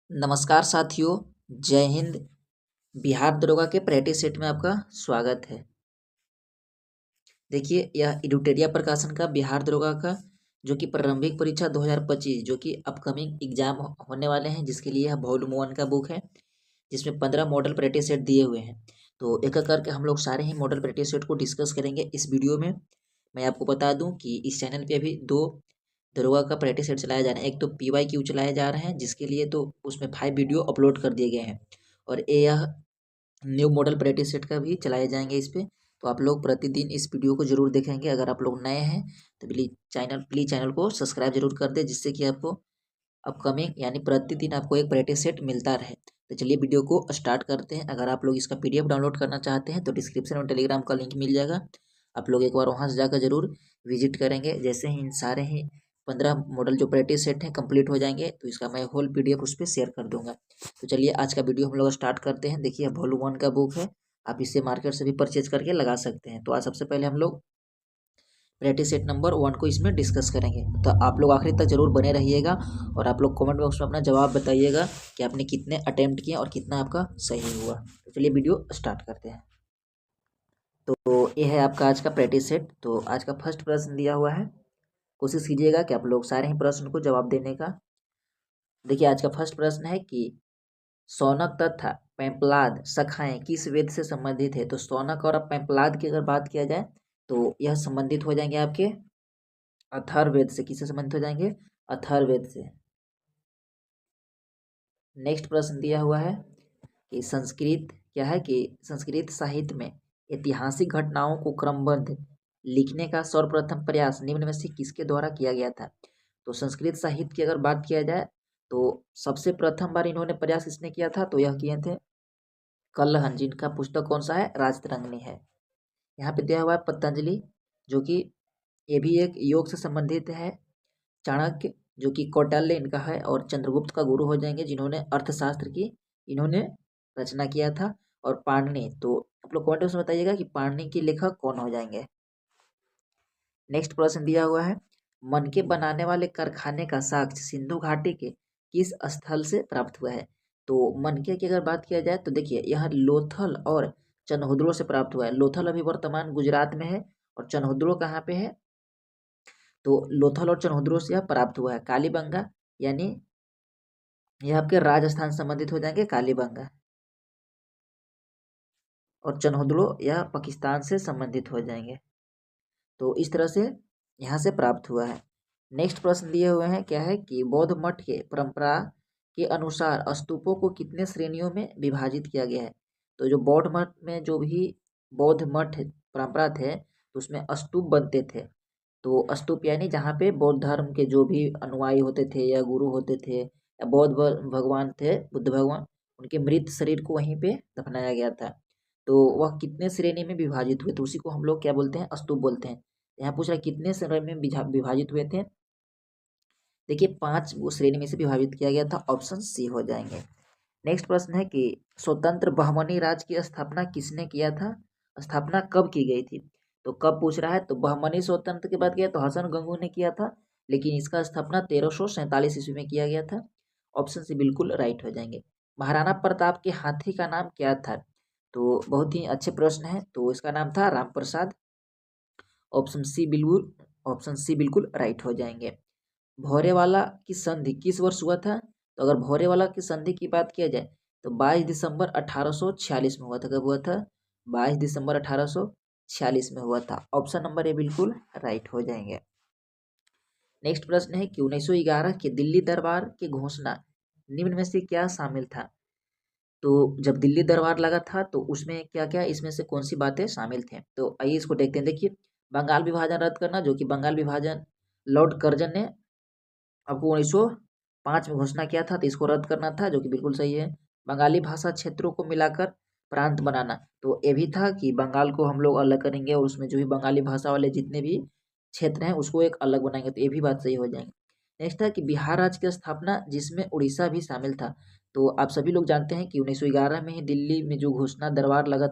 नमस्कार साथियों। जय हिंद। बिहार दरोगा के प्रैक्टिस सेट में आपका स्वागत है। देखिए, यह इडुटेरिया प्रकाशन का बिहार दरोगा का जो कि प्रारंभिक परीक्षा 2025 जो कि अपकमिंग एग्जाम होने वाले हैं, जिसके लिए यह वॉल्यूम 1 का बुक है, जिसमें 15 मॉडल प्रैक्टिस सेट दिए हुए हैं। तो एक एक करके हम लोग सारे ही मॉडल प्रैक्टिस सेट को डिस्कस करेंगे इस वीडियो में। मैं आपको बता दूं कि इस चैनल पे अभी दो दरोगा का प्रैक्टिस सेट चलाया जा रहा है। एक तो PYQ चलाए जा रहे हैं, जिसके लिए तो उसमें 5 वीडियो अपलोड कर दिए गए हैं, और यह न्यू मॉडल प्रैक्टिस सेट का भी चलाए जाएंगे इस पे। तो आप लोग प्रतिदिन इस वीडियो को जरूर देखेंगे। अगर आप लोग नए हैं तो प्लीज चैनल को सब्सक्राइब जरूर कर दे, जिससे कि आपको अपकमिंग यानी प्रतिदिन आपको एक प्रैक्टिस सेट मिलता रहे। तो चलिए वीडियो को स्टार्ट करते हैं। अगर आप लोग इसका PDF डाउनलोड करना चाहते हैं तो डिस्क्रिप्शन में टेलीग्राम का लिंक मिल जाएगा। आप लोग एक बार वहां से जाकर जरूर विजिट करेंगे। जैसे ही इन सारे ही 15 मॉडल जो प्रैक्टिस सेट हैं कंप्लीट हो जाएंगे, तो इसका मैं होल PDF उस पर शेयर कर दूंगा। तो चलिए आज का वीडियो हम लोग स्टार्ट करते हैं। देखिए, वॉल्यूम 1 का बुक है, आप इसे मार्केट से भी परचेज करके लगा सकते हैं। तो आज सबसे पहले हम लोग प्रैक्टिस सेट नंबर 1 को इसमें डिस्कस करेंगे। तो आप लोग आखिर तक जरूर बने रहिएगा, और आप लोग कमेंट बॉक्स में अपना जवाब बताइएगा कि आपने कितने अटेम्प्ट किए और कितना आपका सही हुआ। तो चलिए वीडियो स्टार्ट करते हैं। तो ये है आपका आज का प्रैक्टिस सेट। तो आज का फर्स्ट प्रश्न दिया हुआ है, कोशिश कीजिएगा कि आप लोग सारे ही प्रश्न को जवाब देने का। देखिए, आज का फर्स्ट प्रश्न है कि शौनक तथा पेंपलाद शाखाएं किस वेद से संबंधित है। तो शौनक और पेंपलाद की अगर बात किया जाए तो यह संबंधित हो जाएंगे आपके अथर्ववेद से। किससे संबंधित हो जाएंगे? अथर्ववेद से। नेक्स्ट प्रश्न दिया हुआ है कि संस्कृत क्या है कि संस्कृत साहित्य में ऐतिहासिक घटनाओं को क्रमबद्ध लिखने का सर्वप्रथम प्रयास निम्न में से किसके द्वारा किया गया था। तो संस्कृत साहित्य की अगर बात किया जाए तो सबसे प्रथम बार इन्होंने प्रयास किसने किया था, तो यह किए थे कल्लहन, जिनका पुस्तक कौन सा है? राजतरंगिणी है। यहाँ पे दिया हुआ है पतंजलि, जो कि ये भी एक योग से संबंधित है। चाणक्य, जो कि कौटिल्य इनका है, और चंद्रगुप्त का गुरु हो जाएंगे, जिन्होंने अर्थशास्त्र की इन्होंने रचना किया था। और पाणिनि, तो आप लोग कमेंट में बताइएगा कि पाणिनि के लेखक कौन हो जाएंगे। नेक्स्ट प्रश्न दिया हुआ है, मनके बनाने वाले कारखाने का साक्ष्य सिंधु घाटी के किस स्थल से प्राप्त हुआ है। तो मनके की अगर बात किया जाए तो देखिए, यह लोथल और चनहुद्रो से प्राप्त हुआ है। लोथल अभी वर्तमान गुजरात में है, और चनहुद्रो कहाँ पे है? तो लोथल और चनहुद्रो से यह प्राप्त हुआ है। कालीबंगा, यानी यह आपके राजस्थान संबंधित हो जाएंगे, कालीबंगा। और चनहुद्रो यह पाकिस्तान से संबंधित हो जाएंगे। तो इस तरह से यहाँ से प्राप्त हुआ है। नेक्स्ट प्रश्न दिए हुए हैं, क्या है कि बौद्ध मठ के परंपरा के अनुसार स्तूपों को कितने श्रेणियों में विभाजित किया गया है। तो जो बौद्ध मठ में जो भी बौद्ध मठ परंपरा थे, तो उसमें स्तूप बनते थे। तो स्तूप यानी जहाँ पे बौद्ध धर्म के जो भी अनुयायी होते थे या गुरु होते थे या बौद्ध भगवान थे, बुद्ध भगवान, उनके मृत शरीर को वहीं पे दफनाया गया था। तो वह कितने श्रेणी में विभाजित हुए, तो उसी को हम लोग क्या बोलते हैं? स्तूप बोलते हैं। यहाँ पूछ रहा है कितने श्रेणी में विभाजित हुए थे। देखिए, 5 श्रेणी में से विभाजित किया गया था। ऑप्शन सी हो जाएंगे। नेक्स्ट प्रश्न है कि स्वतंत्र बहमनी राज्य की स्थापना किसने किया था? स्थापना कब की गई थी? तो कब पूछ रहा है, तो बहमनी स्वतंत्र की बात किया तो हसन गंगू ने किया था, लेकिन इसका स्थापना 1347 ईस्वी में किया गया था। ऑप्शन सी बिल्कुल राइट हो जाएंगे। महाराणा प्रताप के हाथी का नाम क्या था? तो बहुत ही अच्छे प्रश्न है, तो इसका नाम था राम प्रसाद। ऑप्शन सी बिल्कुल राइट हो जाएंगे। भौरेवाला की संधि किस वर्ष हुआ था? तो अगर भौरेवाला की संधि की बात किया जाए तो 22 दिसंबर 1846 में हुआ था। कब हुआ था? 22 दिसंबर 1846 में हुआ था। ऑप्शन नंबर ए बिल्कुल राइट हो जाएंगे। नेक्स्ट प्रश्न है कि 1911 के दिल्ली दरबार की घोषणा निम्न में से क्या शामिल था? तो जब दिल्ली दरबार लगा था तो उसमें क्या क्या इसमें से कौन सी बातें शामिल थे? तो आइए इसको देखते हैं। देखिए, बंगाल विभाजन रद्द करना, जो कि बंगाल विभाजन लॉर्ड कर्जन ने आपको 1905 में घोषणा किया था, तो इसको रद्द करना था, जो कि बिल्कुल सही है। बंगाली भाषा क्षेत्रों को मिलाकर प्रांत बनाना, तो ये भी था कि बंगाल को हम लोग अलग करेंगे और उसमें जो भी बंगाली भाषा वाले जितने भी क्षेत्र हैं उसको एक अलग बनाएंगे, तो ये भी बात सही हो जाएंगे। नेक्स्ट है कि बिहार राज्य की स्थापना जिसमें उड़ीसा भी शामिल था। तो आप सभी लोग जानते हैं कि 1911 में ही दिल्ली में जो घोषणा दरबार लगा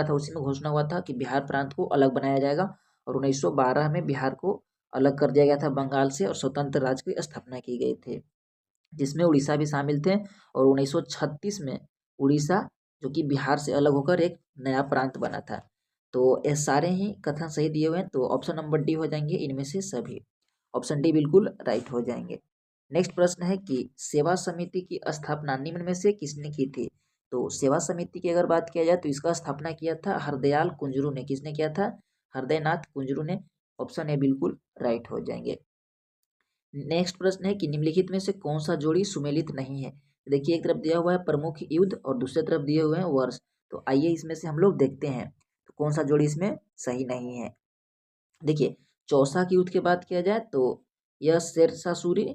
था उसी में घोषणा हुआ था कि बिहार प्रांत को अलग बनाया जाएगा, और 1912 में बिहार को अलग कर दिया गया था बंगाल से, और स्वतंत्र राज्य की स्थापना की गई थी। जिसमें उड़ीसा भी शामिल थे। और 1936 में उड़ीसा जो कि बिहार से अलग होकर एक नया प्रांत बना था। तो ये सारे ही कथन सही दिए हुए हैं, तो ऑप्शन नंबर डी हो जाएंगे इनमें से सभी। ऑप्शन डी बिल्कुल राइट हो जाएंगे। नेक्स्ट प्रश्न है कि सेवा समिति की स्थापना निम्न में से किसने की थी। तो सेवा समिति की अगर बात किया जाए तो इसका स्थापना किया था हरदयाल कुंजरू ने। किसने किया था? हृदयनाथ कुंजरू ने। ऑप्शन ए बिल्कुल राइट हो जाएंगे। नेक्स्ट प्रश्न है कि निम्नलिखित में से कौन सा जोड़ी सुमेलित नहीं है। देखिए एक तरफ दिया हुआ है प्रमुख युद्ध और दूसरी तरफ दिए हुए हैं वर्ष। तो आइए इसमें से हम लोग देखते हैं तो कौन सा जोड़ी इसमें सही नहीं है। देखिए चौसा के युद्ध की बात किया जाए तो यह शेरशाह सूरी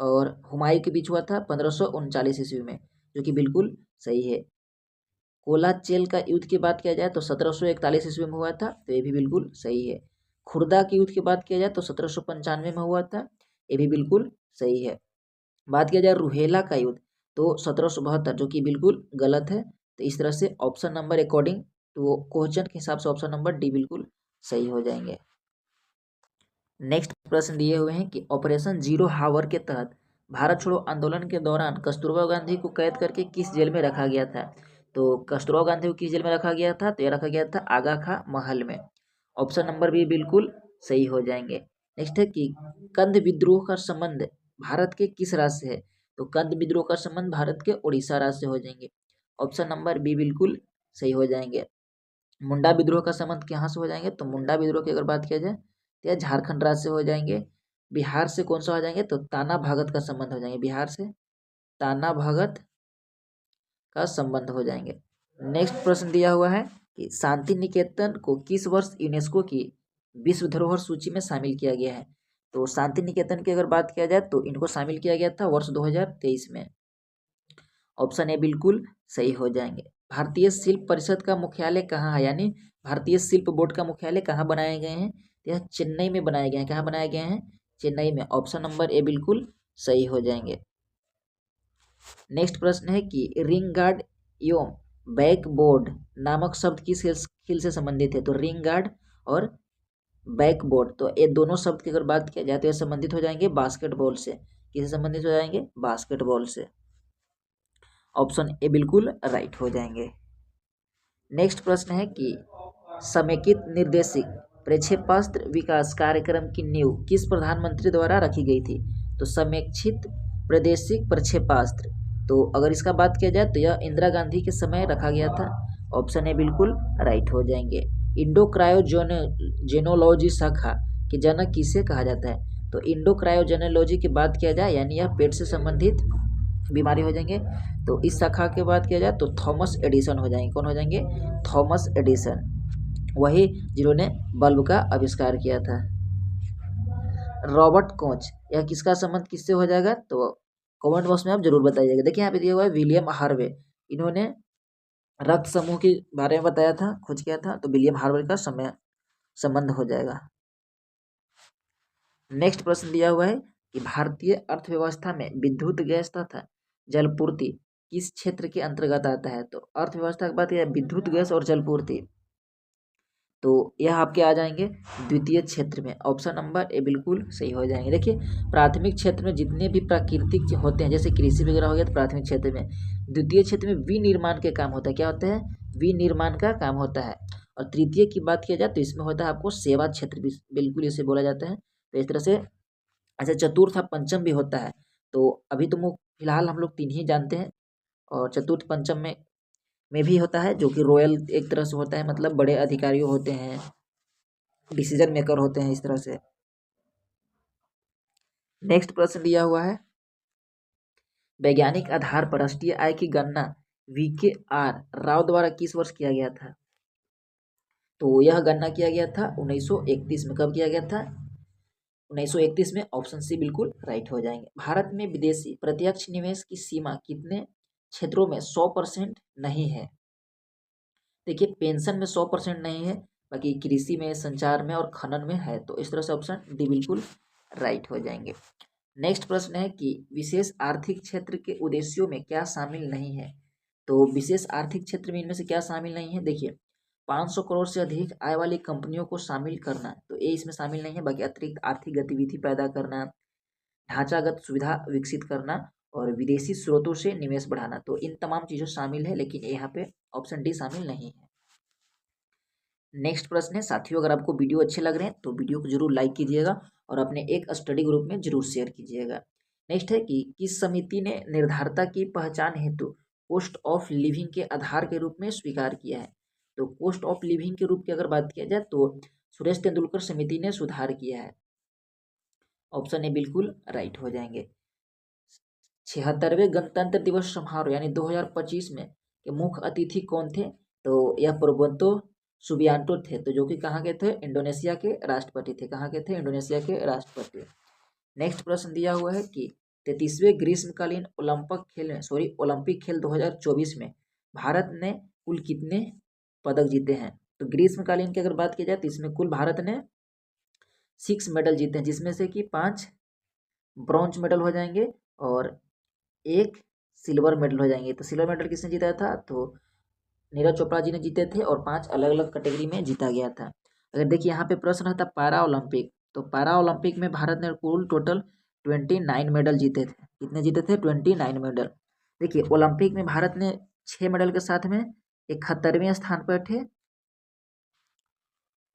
और हुमायूं के बीच हुआ था 1539 ईस्वी में, जो कि बिल्कुल सही है। कोलाचेल का युद्ध की बात किया जाए तो 1741 ईस्वी में हुआ था, तो ये भी बिल्कुल सही है। खुर्दा के युद्ध की बात किया जाए तो 1795 में हुआ था, ये भी बिल्कुल सही है। बात किया जाए रुहेला का युद्ध तो 1772, जो कि बिल्कुल गलत है। तो इस तरह से ऑप्शन नंबर अकॉर्डिंग तो क्वेश्चन के हिसाब से ऑप्शन नंबर डी बिल्कुल सही हो जाएंगे। नेक्स्ट प्रश्न दिए हुए हैं कि ऑपरेशन जीरो हावर के तहत भारत छोड़ो आंदोलन के दौरान कस्तूरबा गांधी को कैद करके किस जेल में रखा गया था। तो कस्तूरबा गांधी को किस जेल में रखा गया था? तो यह रखा गया था आगा खां महल में। ऑप्शन नंबर बी बिल्कुल सही हो जाएंगे। नेक्स्ट है कि कंद विद्रोह का संबंध भारत के किस राज्य से है। तो कंद विद्रोह का संबंध भारत के उड़ीसा राज्य से हो जाएंगे। ऑप्शन नंबर बी बिल्कुल सही हो जाएंगे। मुंडा विद्रोह का संबंध कहाँ से हो जाएंगे। तो मुंडा विद्रोह की अगर बात किया जाए तो यह झारखंड राज्य से हो जाएंगे। बिहार से कौन सा हो जाएंगे? तो ताना भगत का संबंध हो जाएंगे। बिहार से ताना भगत का संबंध हो जाएंगे। नेक्स्ट प्रश्न दिया हुआ है कि शांति निकेतन को किस वर्ष यूनेस्को की विश्व धरोहर सूची में शामिल किया गया है। तो शांति निकेतन की अगर बात किया जाए तो इनको शामिल किया गया था वर्ष 2023 में। ऑप्शन ए बिल्कुल सही हो जाएंगे। भारतीय शिल्प परिषद का मुख्यालय कहाँ है, यानी भारतीय शिल्प बोर्ड का मुख्यालय कहाँ बनाए गए हैं। तो यह चेन्नई में बनाए गए हैं। कहाँ बनाए गए हैं? चेन्नई में। ऑप्शन नंबर ए बिल्कुल सही हो जाएंगे। नेक्स्ट प्रश्न है कि रिंग गार्ड एवं बैकबोर्ड नामक शब्द किस खेल से संबंधित है। तो रिंग गार्ड और बैकबोर्ड, तो ये दोनों शब्द की अगर बात किया जाए तो ये संबंधित हो जाएंगे बास्केटबॉल से। किससे संबंधित हो जाएंगे? बास्केटबॉल से। ऑप्शन ए बिल्कुल राइट हो जाएंगे। नेक्स्ट प्रश्न है कि समेकित निर्देशित प्रक्षेपास्त्र विकास कार्यक्रम की नींव किस प्रधानमंत्री द्वारा रखी गई थी। तो समेक्षित प्रादेशिक प्रक्षेपास्त्र, तो अगर इसका बात किया जाए तो यह इंदिरा गांधी के समय रखा गया था। ऑप्शन ए बिल्कुल राइट हो जाएंगे। इंडो क्रायोजेनोलॉजी शाखा के जनक किसे कहा जाता है। तो इंडो क्रायोजेनोलॉजी की बात किया जाए यानी यह पेट से संबंधित बीमारी हो जाएंगे। तो इस शाखा की बात किया जाए तो थॉमस एडिसन हो जाएंगे। कौन हो जाएंगे? थॉमस एडिसन, वही जिन्होंने बल्ब का आविष्कार किया था। रॉबर्ट कोच, यह किसका संबंध किससे हो जाएगा? तो कमेंट बॉक्स में आप जरूर बताइएगा। देखिए यहाँ पे दिया हुआ है विलियम हार्वे, इन्होंने रक्त समूह के बारे में बताया था, खोज किया था, तो विलियम हार्वे का संबंध हो जाएगा। नेक्स्ट प्रश्न दिया हुआ है कि भारतीय अर्थव्यवस्था में विद्युत गैस तथा जलपूर्ति किस क्षेत्र के अंतर्गत आता है। तो अर्थव्यवस्था की बात है विद्युत गैस और जलपूर्ति, तो यह आपके आ जाएंगे द्वितीय क्षेत्र में। ऑप्शन नंबर ए बिल्कुल सही हो जाएंगे। देखिए प्राथमिक क्षेत्र में जितने भी प्राकृतिक होते हैं जैसे कृषि वगैरह हो गया तो प्राथमिक क्षेत्र में, द्वितीय क्षेत्र में विनिर्माण के काम होता है। क्या होता है? विनिर्माण का काम होता है। और तृतीय की बात किया जाए तो इसमें होता है आपको सेवा क्षेत्र, भी बिल्कुल इसे बोला जाता है। तो इस तरह से अच्छा चतुर्थ और पंचम भी होता है। तो अभी तो फिलहाल हम लोग तीन ही जानते हैं, और चतुर्थ पंचम में भी होता है जो कि रॉयल एक तरह से होता है, मतलब बड़े अधिकारी होते हैं, डिसीजन मेकर होते हैं, इस तरह से। नेक्स्ट प्रश्न दिया हुआ है वैज्ञानिक आधार पर राष्ट्रीय आय की गणना VKR राव द्वारा किस वर्ष किया गया था। तो यह गणना किया गया था 1931 में। कब किया गया था? 1931 में। ऑप्शन सी बिल्कुल राइट हो जाएंगे। भारत में विदेशी प्रत्यक्ष निवेश की सीमा कितने क्षेत्रों में 100% नहीं है। देखिए पेंशन में 100% नहीं है, बाकी कृषि में, संचार में और खनन में है। तो इस तरह से ऑप्शन डी बिल्कुल राइट हो जाएंगे। नेक्स्ट प्रश्न है कि विशेष आर्थिक क्षेत्र के उद्देश्यों में क्या शामिल नहीं है। तो विशेष आर्थिक क्षेत्र में इनमें से क्या शामिल नहीं है? देखिए 500 करोड़ से अधिक आय वाली कंपनियों को शामिल करना, तो ये इसमें शामिल नहीं है। बाकी अतिरिक्त आर्थिक गतिविधि पैदा करना, ढांचागत सुविधा विकसित करना और विदेशी स्रोतों से निवेश बढ़ाना। तो इन तमाम चीज़ों शामिल है, लेकिन यहाँ पे ऑप्शन डी शामिल नहीं है। नेक्स्ट प्रश्न है साथियों, अगर आपको वीडियो अच्छे लग रहे हैं तो वीडियो को जरूर लाइक कीजिएगा और अपने एक स्टडी ग्रुप में जरूर शेयर कीजिएगा। नेक्स्ट है कि किस समिति ने निर्धारता की पहचान हेतु कॉस्ट ऑफ लिविंग के आधार के रूप में स्वीकार किया है। तो कॉस्ट ऑफ लिविंग के रूप की अगर बात किया जाए तो सुरेश तेंदुलकर समिति ने सुधार किया है। ऑप्शन ए बिल्कुल राइट हो जाएंगे। 76वें गणतंत्र दिवस समारोह यानी 2025 में के मुख्य अतिथि कौन थे। तो यह प्रबोधो सुबियांटो थे, तो जो कि कहाँ के थे, इंडोनेशिया के राष्ट्रपति थे। कहाँ के थे, इंडोनेशिया के राष्ट्रपति। नेक्स्ट प्रश्न दिया हुआ है कि 33वें ग्रीष्मकालीन ओलंपिक खेल 2024 में भारत ने कुल कितने पदक जीते हैं। तो ग्रीष्मकालीन की अगर बात की जाए तो इसमें कुल भारत ने 6 मेडल जीते हैं, जिसमें से कि 5 ब्रॉन्ज मेडल हो जाएंगे और 1 सिल्वर मेडल हो जाएंगे। तो सिल्वर मेडल किसने जीता था, तो नीरज चोपड़ा जी ने जीते थे और 5 अलग अलग कैटेगरी में जीता गया था। अगर देखिए यहाँ पे प्रश्न रहता पैरा ओलंपिक, तो पैरा ओलंपिक में भारत ने कुल टोटल 29 मेडल जीते थे। कितने जीते थे, 29 मेडल। देखिए ओलंपिक में भारत ने 6 मेडल के साथ में 71वें स्थान पर थे,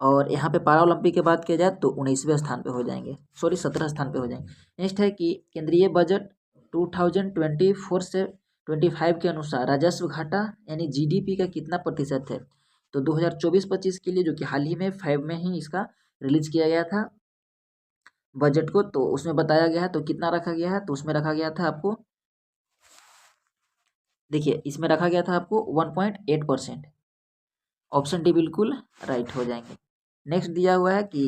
और यहाँ पे पैरा ओलंपिक की बात किया जाए तो 19वें स्थान पे हो जाएंगे, 17 स्थान पे हो जाएंगे। नेक्स्ट है कि केंद्रीय बजट 2024 से 25 के अनुसार राजस्व घाटा यानी जीडीपी का कितना प्रतिशत है। तो 2024-25 के लिए, जो कि हाल ही में 5 में ही इसका रिलीज किया गया था बजट को, तो उसमें बताया गया है। तो कितना रखा गया है, तो उसमें रखा गया था आपको, देखिए इसमें रखा गया था आपको 1.8%। ऑप्शन डी बिल्कुल राइट हो जाएंगे। नेक्स्ट दिया हुआ है कि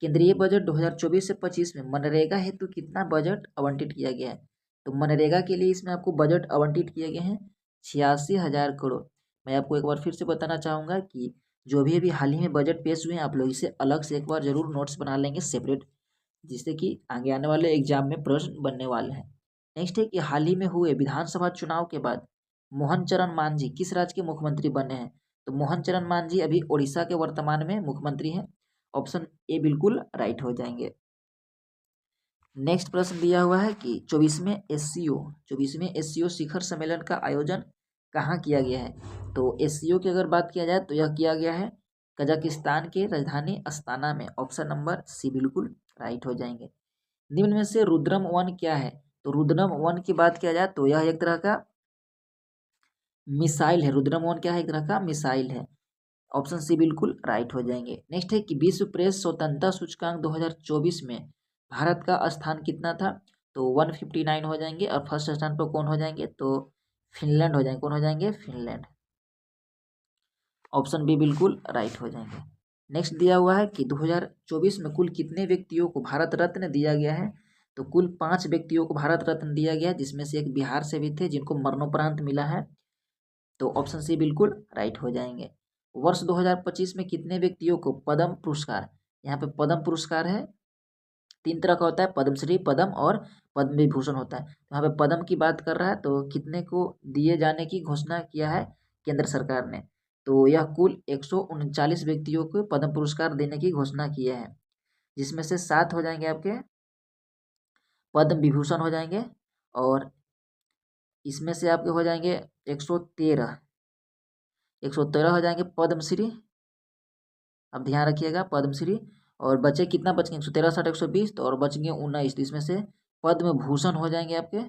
केंद्रीय बजट 2024 से 25 में मनरेगा हेतु कितना बजट आवंटित किया गया है। तो मनरेगा के लिए इसमें आपको बजट आवंटित किए गए हैं 86,000 करोड़। मैं आपको एक बार फिर से बताना चाहूँगा कि जो भी अभी हाल ही में बजट पेश हुए हैं, आप लोग इसे अलग से एक बार जरूर नोट्स बना लेंगे सेपरेट, जिससे कि आगे आने वाले एग्जाम में प्रश्न बनने वाले हैं। नेक्स्ट है कि हाल ही में हुए विधानसभा चुनाव के बाद मोहन चरण मांझी किस राज्य के मुख्यमंत्री बने हैं। तो मोहन चरण मांझी अभी उड़ीसा के वर्तमान में मुख्यमंत्री हैं। ऑप्शन ए बिल्कुल राइट हो जाएंगे। नेक्स्ट प्रश्न दिया हुआ है कि 24वें एससीओ शिखर सम्मेलन का आयोजन कहाँ किया गया है। तो एससीओ की अगर बात किया जाए तो यह किया गया है कजाकिस्तान के राजधानी अस्ताना में। ऑप्शन नंबर सी बिल्कुल राइट हो जाएंगे। निम्न में से रुद्रम 1 क्या है। तो रुद्रम 1 की बात किया जाए तो यह एक तरह का मिसाइल है। रुद्रम 1 क्या है, एक तरह का मिसाइल है। ऑप्शन सी बिल्कुल राइट हो जाएंगे। नेक्स्ट है कि विश्व प्रेस स्वतंत्रता सूचकांक 2024 में भारत का स्थान कितना था। तो 159 हो जाएंगे, और फर्स्ट स्थान पर कौन हो जाएंगे, तो फिनलैंड हो जाएंगे। कौन हो जाएंगे, फिनलैंड। ऑप्शन बी बिल्कुल राइट हो जाएंगे। नेक्स्ट दिया हुआ है कि 2024 में कुल कितने व्यक्तियों को भारत रत्न दिया गया है। तो कुल 5 व्यक्तियों को भारत रत्न दिया गया है, जिसमें से एक बिहार से भी थे जिनको मरणोपरांत मिला है। तो ऑप्शन सी बिल्कुल राइट हो जाएंगे। वर्ष 2025 में कितने व्यक्तियों को पद्म पुरस्कार, यहाँ पे पद्म पुरस्कार है 3 तरह का होता है, पद्मश्री, पद्म और पद्म विभूषण होता है। यहाँ पे पद्म की बात कर रहा है, तो कितने को दिए जाने की घोषणा किया है केंद्र सरकार ने। तो यह कुल 139 व्यक्तियों को पद्म पुरस्कार देने की घोषणा किया है, जिसमें से 7 हो जाएंगे आपके पद्म विभूषण हो जाएंगे, और इसमें से आपके हो जाएंगे 113 हो जाएंगे पद्मश्री। अब ध्यान रखिएगा पद्मश्री, और बचे कितना बच गए 113 60 120, तो और बच गए 19, इसमें से पद्म भूषण हो जाएंगे आपके,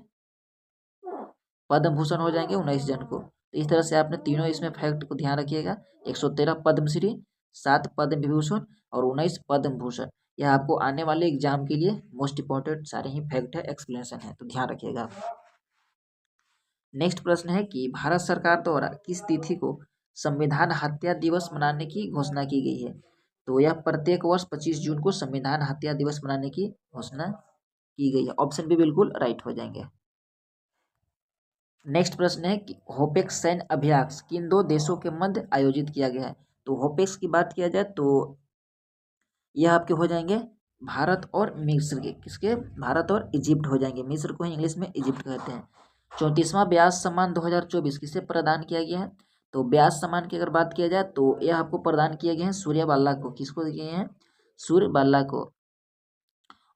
पद्म भूषण हो जाएंगे 19 जन को। तो इस तरह से आपने तीनों इसमें फैक्ट को ध्यान रखिएगा, 113 पद्मश्री, 7 पद्म विभूषण और 19 पद्म भूषण। यह आपको आने वाले एग्जाम के लिए मोस्ट इंपॉर्टेंट सारे ही फैक्ट है, एक्सप्लेनेशन है, तो ध्यान रखिएगा आप। नेक्स्ट प्रश्न है कि भारत सरकार द्वारा किस तिथि को संविधान हत्या दिवस मनाने की घोषणा की गई है। तो यह प्रत्येक वर्ष 25 जून को संविधान हत्या दिवस मनाने की घोषणा की गई है। ऑप्शन बी बिल्कुल राइट हो जाएंगे। नेक्स्ट प्रश्न है कि होपेक्स सैन्य अभ्यास किन 2 देशों के मध्य आयोजित किया गया है। तो होपेक्स की बात किया जाए तो यह आपके हो जाएंगे भारत और मिस्र के, किसके, भारत और इजिप्ट हो जाएंगे। मिस्र को ही इंग्लिश में इजिप्ट कहते हैं। 34वां ब्यास सम्मान 2024 किसे प्रदान किया गया है। तो ब्यास सम्मान की अगर बात किया जाए तो यह आपको प्रदान किए गए हैं सूर्य बाला को। किसको दिए हैं, सूर्य बाला को।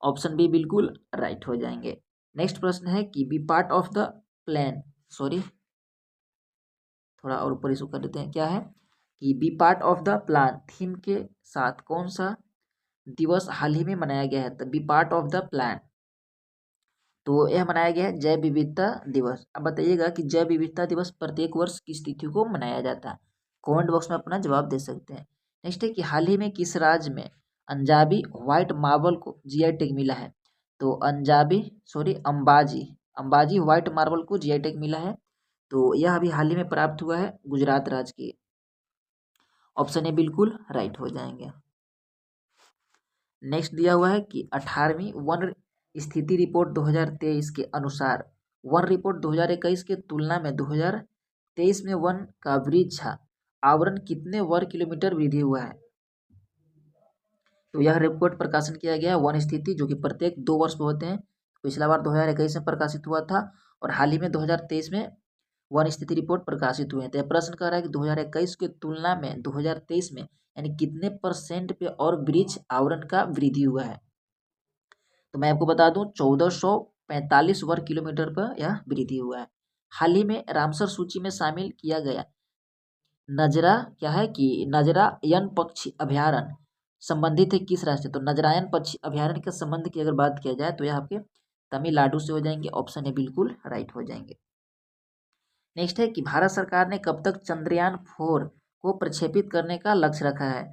ऑप्शन बी बिल्कुल राइट हो जाएंगे। नेक्स्ट प्रश्न है कि be part of the plan, sorry थोड़ा और ऊपर इसको कर देते हैं, क्या है कि be part of the plan theme के साथ कौन सा दिवस हाल ही में मनाया गया है? तो be part of the plan, तो यह मनाया गया है जैव विविधता दिवस। अब बताइएगा कि जैव विविधता दिवस प्रत्येक वर्ष किस तिथि को मनाया जाता है? कमेंट बॉक्स में अपना जवाब दे सकते हैं। नेक्स्ट है कि हाल ही में किस राज्य में अंजाबी व्हाइट मार्बल को जीआई टैग मिला है? तो अंबाजी अंबाजी व्हाइट मार्बल को जीआई टैग मिला है। तो यह अभी हाल ही में प्राप्त हुआ है गुजरात राज्य की। ऑप्शन ए बिल्कुल राइट हो जाएंगे। नेक्स्ट दिया हुआ है कि 18वीं वन स्थिति रिपोर्ट 2023 के अनुसार वन रिपोर्ट 2021 के तुलना में 2023 में वन का वृक्ष आवरण कितने वर्ग किलोमीटर वृद्धि हुआ है? तो यह रिपोर्ट प्रकाशन किया गया है वन स्थिति, जो कि प्रत्येक 2 वर्ष में होते हैं। पिछला बार 2021 में प्रकाशित हुआ था और हाल ही में 2023 में वन स्थिति रिपोर्ट प्रकाशित हुए हैं। तो यह प्रश्न कर रहा है कि 2021 की तुलना में 2023 में यानी कितने % पे और वृक्ष आवरण का वृद्धि हुआ है? तो मैं आपको बता दूं 1445 वर्ग किलोमीटर पर यह वृद्धि हुआ है। हाल ही में रामसर सूची में शामिल किया गया नजरा क्या है कि नजरायन पक्षी अभ्यारण्य संबंधित है किस राज्य से? तो नजरायन पक्षी अभ्यारण्य के संबंध की अगर बात किया जाए तो यह आपके तमिलनाडु से हो जाएंगे। ऑप्शन ए बिल्कुल राइट हो जाएंगे। नेक्स्ट है कि भारत सरकार ने कब तक चंद्रयान-4 को प्रक्षेपित करने का लक्ष्य रखा है?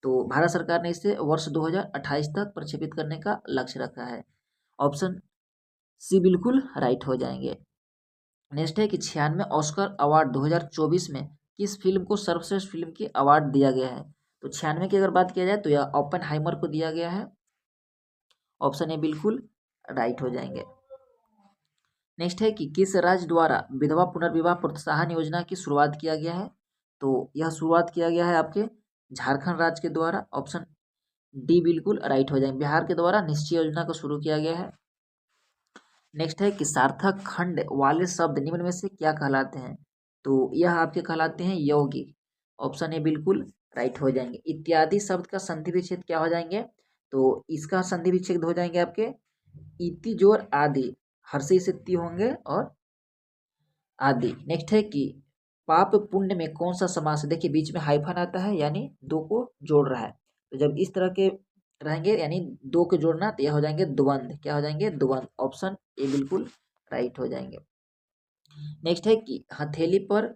तो भारत सरकार ने इसे वर्ष 2028 तक प्रक्षेपित करने का लक्ष्य रखा है। ऑप्शन सी बिल्कुल राइट हो जाएंगे। नेक्स्ट है कि 96 ऑस्कर अवार्ड 2024 में किस फिल्म को सर्वश्रेष्ठ फिल्म की अवार्ड दिया गया है? तो 96 की अगर बात किया जाए तो यह ओपेनहाइमर को दिया गया है। ऑप्शन ए बिल्कुल राइट हो जाएंगे। नेक्स्ट है कि किस राज्य द्वारा विधवा पुनर्विवाह प्रोत्साहन योजना की शुरुआत किया गया है? तो यह शुरुआत किया गया है आपके झारखंड राज्य के द्वारा। ऑप्शन डी बिल्कुल राइट हो जाएंगे। बिहार के द्वारा निश्चय योजना को शुरू किया गया है। नेक्स्ट है कि सार्थक खंड वाले शब्द निम्न में से क्या कहलाते हैं? तो यह आपके कहलाते हैं यौगिक। ऑप्शन ए बिल्कुल राइट हो जाएंगे। इत्यादि शब्द का संधि विच्छेद क्या हो जाएंगे? तो इसका संधि विच्छेद हो जाएंगे आपके इति जोर आदि, हर्षे से ती होंगे और आदि। नेक्स्ट है कि पाप पुण्य में कौन सा समास है? देखिए बीच में हाइफन आता है यानी दो को जोड़ रहा है। तो जब इस तरह के रहेंगे यानी दो को जोड़ना तो यह हो जाएंगे द्वंद्व। क्या हो जाएंगे? द्वंद्व। ऑप्शन ए बिल्कुल राइट हो जाएंगे। नेक्स्ट है कि हथेली पर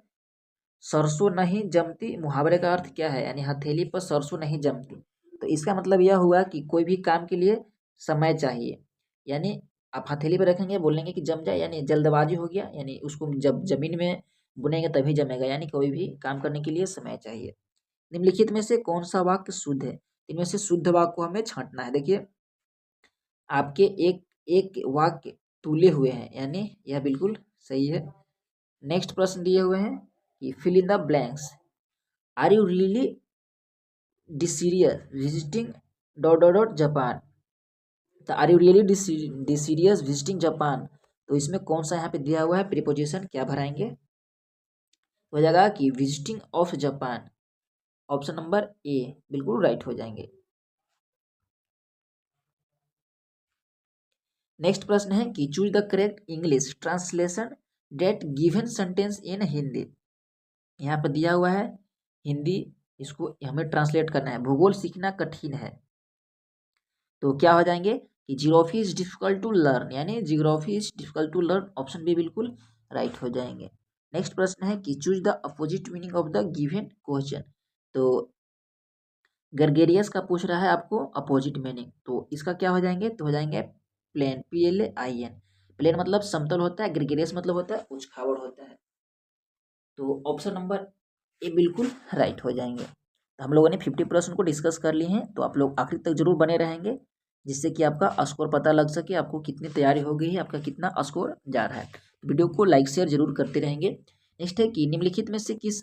सरसों नहीं जमती मुहावरे का अर्थ क्या है? यानी हथेली पर सरसों नहीं जमती, तो इसका मतलब यह हुआ कि कोई भी काम के लिए समय चाहिए। यानी आप हथेली पर रखेंगे बोलेंगे कि जम जाए, यानी जल्दबाजी हो गया, यानी उसको जब जमीन में बुनेंगे तभी जमेगा, यानी कोई भी काम करने के लिए समय चाहिए। निम्नलिखित में से कौन सा वाक्य शुद्ध है? इनमें से शुद्ध वाक्य को हमें छांटना है। देखिए आपके एक एक वाक्य तुले हुए हैं, यानी यह बिल्कुल सही है। नेक्स्ट प्रश्न दिए हुए हैं कि fill in the blanks. Are you really desirous visiting Japan? तो are you really desirous visiting Japan, तो इसमें कौन सा यहाँ पे दिया हुआ है प्रीपोजिशन, क्या भराएंगे? हो जाएगा कि visiting of Japan. Option number A बिल्कुल राइट हो जाएंगे। नेक्स्ट प्रश्न है कि choose the correct English translation that given sentence in Hindi. यहाँ पर दिया हुआ है हिंदी, इसको हमें ट्रांसलेट करना है। भूगोल सीखना कठिन है, तो क्या हो जाएंगे कि geography is difficult to learn, यानी geography is difficult to learn. Option B बिल्कुल राइट हो जाएंगे। नेक्स्ट प्रश्न है कि choose the opposite meaning of the given question. तो गर्गेरियस का पूछ रहा है आपको अपोजिट मीनिंग, तो इसका क्या हो जाएंगे? तो हो जाएंगे प्लेन, PLAIN। प्लेन मतलब समतल होता है, ग्रेगेरियस मतलब होता है उच्च खाबड़ होता है। तो ऑप्शन नंबर ए बिल्कुल राइट हो जाएंगे। तो हम लोगों ने 50% को डिस्कस कर लिए हैं, तो आप लोग आखिर तक जरूर बने रहेंगे, जिससे कि आपका स्कोर पता लग सके, आपको कितनी तैयारी हो गई है, आपका कितना स्कोर जा रहा है। वीडियो को लाइक शेयर जरूर करते रहेंगे। नेक्स्ट है कि निम्नलिखित में से किस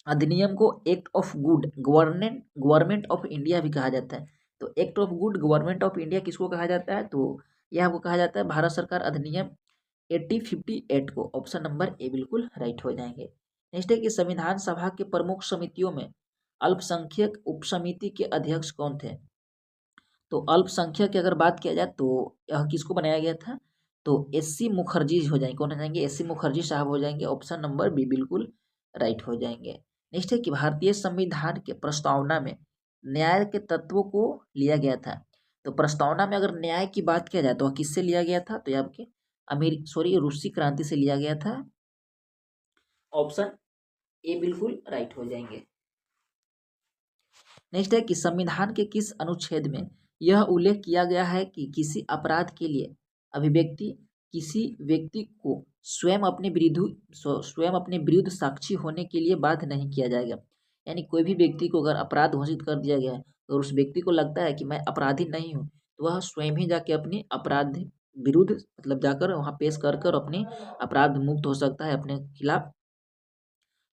अधिनियम को act of good government of India भी कहा जाता है? तो act of good government of India किसको कहा जाता है? तो यह आपको कहा जाता है भारत सरकार अधिनियम 8058 को। ऑप्शन नंबर ए बिल्कुल राइट हो जाएंगे। नेक्स्ट है कि संविधान सभा के प्रमुख समितियों में अल्पसंख्यक उपसमिति के अध्यक्ष कौन थे? तो अल्पसंख्यक की अगर बात किया जाए तो यह किसको बनाया गया था? तो एस.सी. मुखर्जी हो जाएंगे, कौन हो जाएंगे, एस.सी. मुखर्जी साहब हो जाएंगे। ऑप्शन नंबर बी बिल्कुल राइट हो जाएंगे। नेक्स्ट है कि भारतीय संविधान के प्रस्तावना में न्याय के तत्वों को लिया गया था। तो प्रस्तावना में अगर न्याय की बात किया जाए तो वह किससे लिया गया था, तो ये आपके रूसी क्रांति से लिया गया था। ऑप्शन ए बिल्कुल राइट हो जाएंगे। नेक्स्ट है कि संविधान के किस अनुच्छेद में यह उल्लेख किया गया है कि किसी अपराध के लिए अभिव्यक्ति किसी व्यक्ति को स्वयं अपने विरुद्ध साक्षी होने के लिए बाध्य नहीं किया जाएगा। यानी कोई भी व्यक्ति को अगर अपराध घोषित कर दिया गया है और उस व्यक्ति को लगता है कि मैं अपराधी नहीं हूँ, तो वह स्वयं ही जाके अपने अपराध विरुद्ध मतलब जाकर वहाँ पेश कर कर अपने अपराध मुक्त हो सकता है अपने खिलाफ।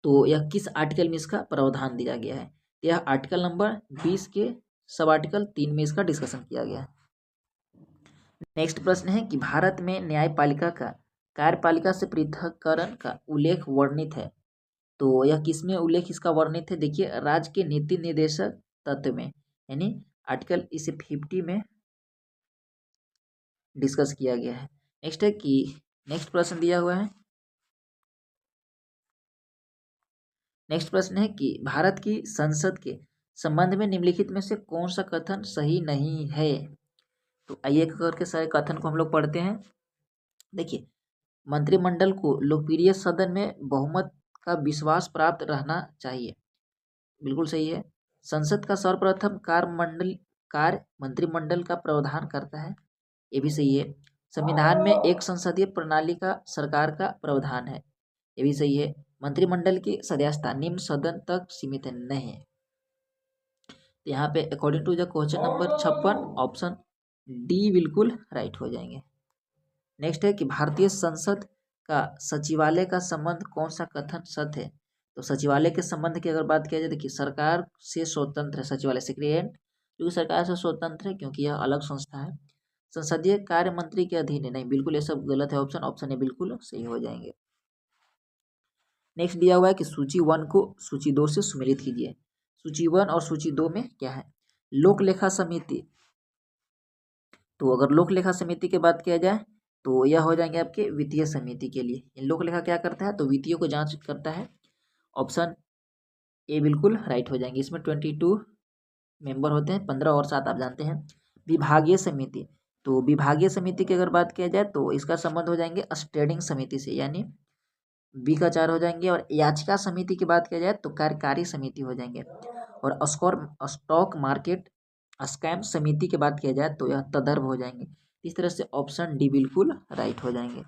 तो यह किस आर्टिकल में इसका प्रावधान दिया गया है, यह आर्टिकल नंबर 20 के सब आर्टिकल 3 में इसका डिस्कशन किया गया है। नेक्स्ट प्रश्न है कि भारत में न्यायपालिका का कार्यपालिका से पृथक्करण का उल्लेख वर्णित है। तो यह किसमें उल्लेख इसका वर्णित है, देखिए राज्य के नीति निर्देशक तत्व में, यानी आर्टिकल इसे 50 में डिस्कस किया गया है। नेक्स्ट है कि नेक्स्ट प्रश्न दिया हुआ है, नेक्स्ट प्रश्न है कि भारत की संसद के संबंध में निम्नलिखित में से कौन सा कथन सही नहीं है। तो आइए एक करके सारे कथन को हम लोग पढ़ते हैं। देखिए, मंत्रिमंडल को लोकप्रिय सदन में बहुमत का विश्वास प्राप्त रहना चाहिए, बिल्कुल सही है। संसद का सर्वप्रथम कार्य मंत्रिमंडल का प्रावधान करता है, ये भी सही है। संविधान में एक संसदीय प्रणाली का सरकार का प्रावधान है, ये भी सही है। मंत्रिमंडल की सदस्यता निम्न सदन तक सीमित है, नहीं है। तो यहाँ पे according to the question number 56 option D बिल्कुल राइट हो जाएंगे। नेक्स्ट है कि भारतीय संसद का सचिवालय का संबंध कौन सा कथन सत्य है। तो सचिवालय के संबंध की अगर बात किया जाए, देखिए सरकार से स्वतंत्र है सचिवालय, सेक्रेटरीट क्योंकि सरकार से स्वतंत्र है क्योंकि यह अलग संस्था है। संसदीय कार्य मंत्री के अधीन है, नहीं बिल्कुल ये सब गलत है। ऑप्शन ए बिल्कुल सही हो जाएंगे। नेक्स्ट दिया हुआ है कि सूची 1 को सूची 2 से सुमेलित कीजिए। सूची 1 और सूची 2 में क्या है, लोक लेखा समिति। तो अगर लोक लेखा समिति की बात किया जाए तो यह हो जाएंगे आपके वित्तीय समिति के लिए। लोक लेखा क्या करता है, तो वित्तीय को जांच करता है। ऑप्शन ए बिल्कुल राइट हो जाएंगे। इसमें 22 मेंबर होते हैं, 15 और 7 आप जानते हैं। विभागीय समिति, तो विभागीय समिति की अगर बात किया जाए तो इसका संबंध हो जाएंगे स्टैंडिंग समिति से, यानी बी का 4 हो जाएंगे। और याचिका समिति की बात किया जाए तो कार्यकारी समिति हो जाएंगे। और स्टॉक मार्केट स्कैम समिति की बात किया जाए तो यह तदर्भ हो जाएंगे। इस तरह से ऑप्शन डी बिल्कुल राइट हो जाएंगे।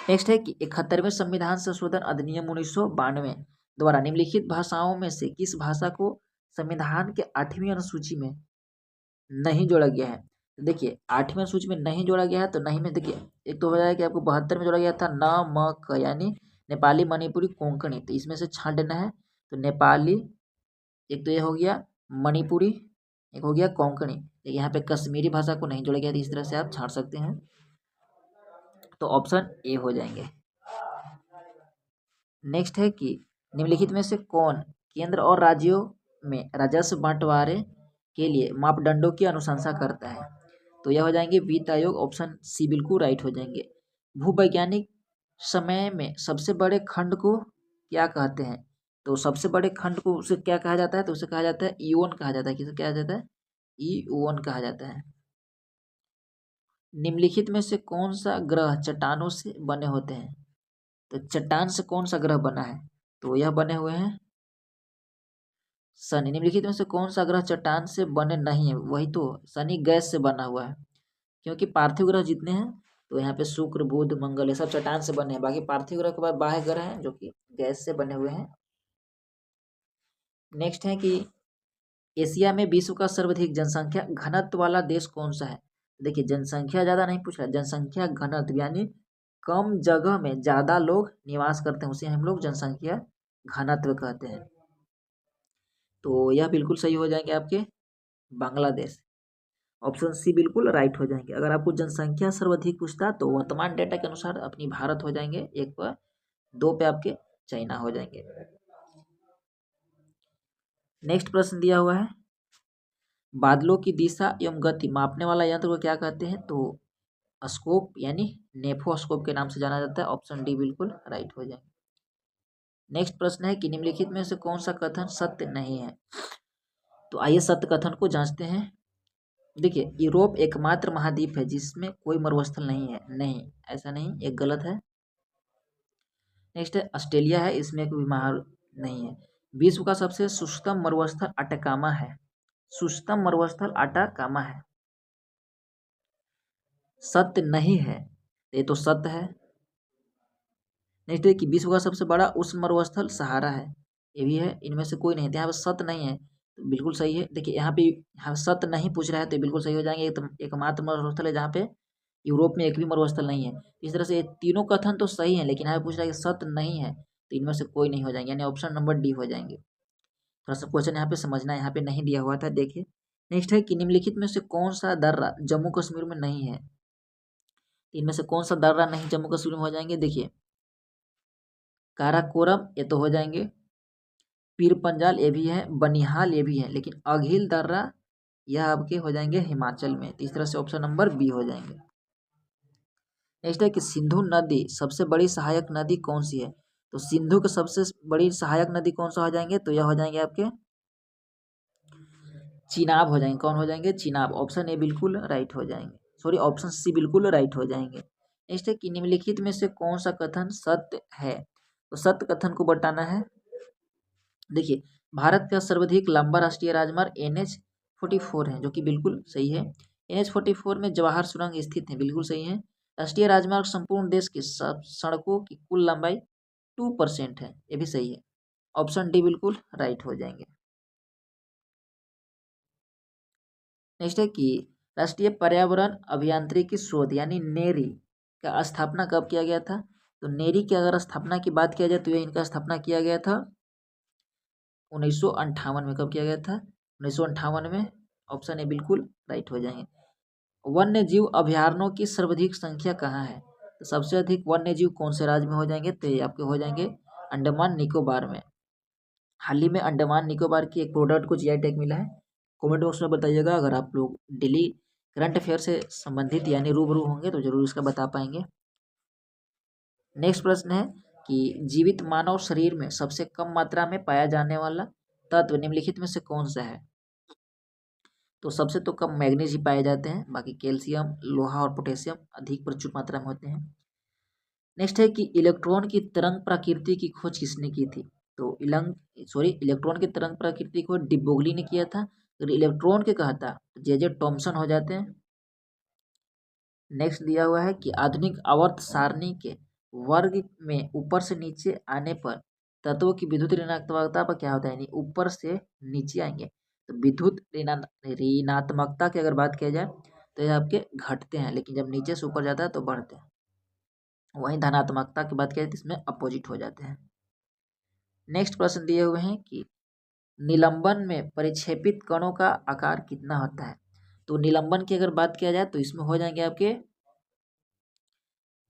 नेक्स्ट है कि 71वें संविधान संशोधन अधिनियम 1992 द्वारा निम्नलिखित भाषाओं में से किस भाषा को संविधान के 8वीं अनुसूची में नहीं जोड़ा गया है। तो देखिए 8वीं अनुसूची में नहीं जोड़ा गया है, तो नहीं में देखिए एक तो हो जाएगा कि आपको 72 में जोड़ा गया था न म क, यानी नेपाली मणिपुरी कोंकणी, तो इसमें से छांट देना है। तो नेपाली एक तो ये हो गया, मणिपुरी एक हो गया, कोंकणी। देखिए यहाँ पे कश्मीरी भाषा को नहीं जोड़ा गया, तो इस तरह से आप छांट सकते हैं। तो ऑप्शन ए हो जाएंगे। नेक्स्ट है कि निम्नलिखित में से कौन केंद्र और राज्यों में राजस्व बंटवारे के लिए मापदंडों की अनुशंसा करता है। तो यह हो जाएंगे वित्त आयोग, ऑप्शन सी बिल्कुल राइट हो जाएंगे। भूवैज्ञानिक समय में सबसे बड़े खंड को क्या कहते हैं। तो सबसे बड़े खंड को उसे क्या कहा जाता है, तो उसे कहा जाता है ईओन कहा जाता है। किसे कहा जाता है, ईओन कहा जाता है। निम्नलिखित में से कौन सा ग्रह चट्टानों से बने होते हैं। तो चट्टान से कौन सा ग्रह बना है, तो यह बने हुए हैं शनि। निम्नलिखित में से कौन सा ग्रह चट्टान से बने नहीं है, वही तो शनि गैस से बना हुआ है। क्योंकि पार्थिव ग्रह जितने हैं तो यहाँ पे शुक्र बुध मंगल ये सब चट्टान से बने हैं, बाकी पार्थिव ग्रह के बाद बाह्य ग्रह हैं जो कि गैस से बने हुए हैं। नेक्स्ट है कि एशिया में विश्व का सर्वाधिक जनसंख्या घनत्व वाला देश कौन सा है। देखिए जनसंख्या ज्यादा नहीं पूछ रहा, जनसंख्या घनत्व यानी कम जगह में ज्यादा लोग निवास करते हैं, उसे हम लोग जनसंख्या घनत्व कहते हैं। तो यह बिल्कुल सही हो जाएंगे आपके बांग्लादेश, ऑप्शन सी बिल्कुल राइट हो जाएंगे। अगर आपको जनसंख्या सर्वाधिक पूछता तो वर्तमान डेटा के अनुसार अपनी भारत हो जाएंगे 1 पर, 2 पे आपके चाइना हो जाएंगे। नेक्स्ट प्रश्न दिया हुआ है, बादलों की दिशा एवं गति मापने वाला यंत्र को क्या कहते हैं। तो स्कोप यानी नेफोस्कोप के नाम से जाना जाता है। ऑप्शन डी बिल्कुल राइट हो जाएंगे। नेक्स्ट प्रश्न है कि निम्नलिखित में से कौन सा कथन सत्य नहीं है। तो आइए सत्य कथन को जांचते हैं। देखिए, यूरोप एकमात्र महाद्वीप है जिसमें कोई मरुस्थल नहीं है। नहीं, ऐसा नहीं, एक गलत है। नेक्स्ट है ऑस्ट्रेलिया है, इसमें कोई महा नहीं है। विश्व का सबसे शुष्कतम मरुस्थल अटाकामा है। शुष्कतम मरुस्थल अटाकामा है। सत्य नहीं है, ये तो सत्य है। नेक्स्ट है कि विश्व का सबसे बड़ा उष्ण मरुस्थल सहारा है, ये भी है। इनमें से कोई नहीं है, यहाँ पे सत्य नहीं है, तो बिल्कुल सही है। देखिए यहाँ पे सत्य नहीं पूछ रहा है तो बिल्कुल सही हो जाएंगे। एकमात्र मरुस्थल है जहाँ पे यूरोप में एक भी मरुस्थल नहीं है। इस तरह से ये तीनों कथन तो सही है, लेकिन यहाँ पे पूछ रहा है कि सत्य नहीं है, तो इनमें से कोई नहीं हो जाएंगे, यानी ऑप्शन नंबर डी हो जाएंगे। थोड़ा सा क्वेश्चन यहाँ पे समझना है, यहाँ पे नहीं दिया हुआ था, देखिए। नेक्स्ट है कि निम्नलिखित में से कौन सा दर्रा जम्मू कश्मीर में नहीं है। इनमें से कौन सा दर्रा नहीं जम्मू कश्मीर में हो जाएंगे। देखिए, काराकोरम ये तो हो जाएंगे, पीर पंजाल ये भी है, बनिहाल ये भी है, लेकिन अघिल दर्रा यह आपके हो जाएंगे हिमाचल में। तो इस तरह से ऑप्शन नंबर बी हो जाएंगे। नेक्स्ट है कि सिंधु नदी सबसे बड़ी सहायक नदी कौन सी है। तो सिंधु के सबसे बड़ी सहायक नदी कौन सा हो जाएंगे, तो यह हो जाएंगे आपके चिनाब हो जाएंगे। कौन हो जाएंगे, चिनाब। ऑप्शन ए बिल्कुल राइट हो जाएंगे, सॉरी ऑप्शन सी बिल्कुल राइट हो जाएंगे। नेक्स्ट है कि निम्नलिखित में से कौन सा कथन सत्य है। तो सत्य कथन को बताना है। देखिए, भारत का सर्वाधिक लंबा राष्ट्रीय राजमार्ग NH-44 है, जो कि बिल्कुल सही है। NH-44 में जवाहर सुरंग स्थित है, बिल्कुल सही है। राष्ट्रीय राजमार्ग संपूर्ण देश की सब सड़कों की कुल लंबाई 2% है, ये भी सही है। ऑप्शन डी बिल्कुल राइट हो जाएंगे। नेक्स्ट है कि राष्ट्रीय पर्यावरण अभियांत्रिकी शोध यानी नेरी का स्थापना कब किया गया था। तो नेरी की अगर स्थापना की बात किया जाए तो यह इनका स्थापना किया गया था 1958 में। कब किया गया था, 1958 में। ऑप्शन ए बिल्कुल राइट हो जाएंगे। वन्य जीव अभयारण्यों की सर्वाधिक संख्या कहाँ है। तो सबसे अधिक वन्य जीव कौन से राज्य में हो जाएंगे, तो ये आपके हो जाएंगे अंडमान निकोबार में। हाल ही में अंडमान निकोबार की एक प्रोडक्ट को GI टैग मिला है। कमेंट बॉक्स में बताइएगा, अगर आप लोग डेली करंट अफेयर से संबंधित यानी रूबरू होंगे तो जरूर इसका बता पाएंगे। नेक्स्ट प्रश्न है कि जीवित मानव शरीर में सबसे कम मात्रा में पाया जाने वाला तत्व निम्नलिखित में से कौन सा है। तो सबसे तो कम मैग्नीज ही पाए जाते हैं, बाकी कैल्शियम, लोहा और पोटेशियम अधिक प्रचुर मात्रा में होते हैं। नेक्स्ट है कि इलेक्ट्रॉन की तरंग प्रकृति की खोज किसने की थी। तो इलेक्ट्रॉन की तरंग प्रकृति की खोज डी ब्रोगली ने किया था। तो इलेक्ट्रॉन के कहता तो जे टॉमसन हो जाते हैं। नेक्स्ट दिया हुआ है कि आधुनिक आवर्त सारणी के वर्ग में ऊपर से नीचे आने पर तत्वों की विद्युत ऋणात्मकता पर क्या होता है, यानी ऊपर से नीचे आएंगे तो विद्युत ऋणात्मकता की अगर बात किया जाए तो ये आपके घटते हैं, लेकिन जब नीचे से ऊपर जाता है तो बढ़ते हैं। वहीं धनात्मकता की बात किया जाए तो इसमें अपोजिट हो जाते हैं। नेक्स्ट प्रश्न दिए हुए हैं कि निलंबन में परिक्षेपित कणों का आकार कितना होता है। तो निलंबन की अगर बात किया जाए तो इसमें हो जाएंगे आपके